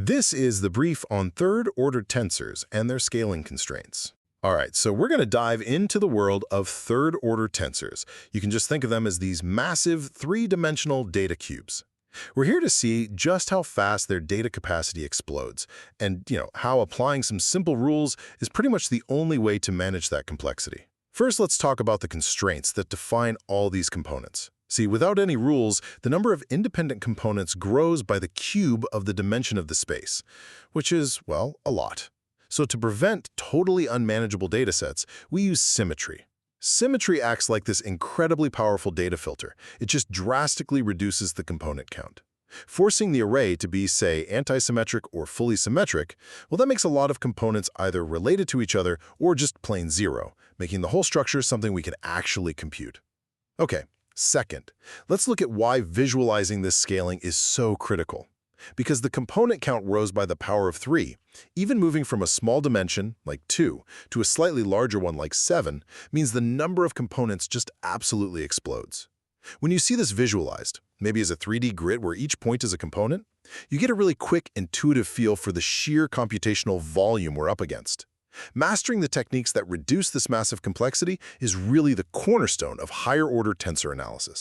This is the brief on third-order tensors and their scaling constraints. All right, so we're going to dive into the world of third-order tensors. You can just think of them as these massive three-dimensional data cubes. We're here to see just how fast their data capacity explodes, and how applying some simple rules is pretty much the only way to manage that complexity. First, let's talk about the constraints that define all these components. See, without any rules, the number of independent components grows by the cube of the dimension of the space, which is, well, a lot. So to prevent totally unmanageable datasets, we use symmetry. Symmetry acts like this incredibly powerful data filter. It just drastically reduces the component count. Forcing the array to be, say, anti-symmetric or fully symmetric, well, that makes a lot of components either related to each other or just plain zero, making the whole structure something we can actually compute. Okay. Second, let's look at why visualizing this scaling is so critical. Because the component count grows by the power of 3, even moving from a small dimension, like 2, to a slightly larger one, like 7, means the number of components just absolutely explodes. When you see this visualized, maybe as a 3D grid where each point is a component, you get a really quick, intuitive feel for the sheer computational volume we're up against. Mastering the techniques that reduce this massive complexity is really the cornerstone of higher-order tensor analysis.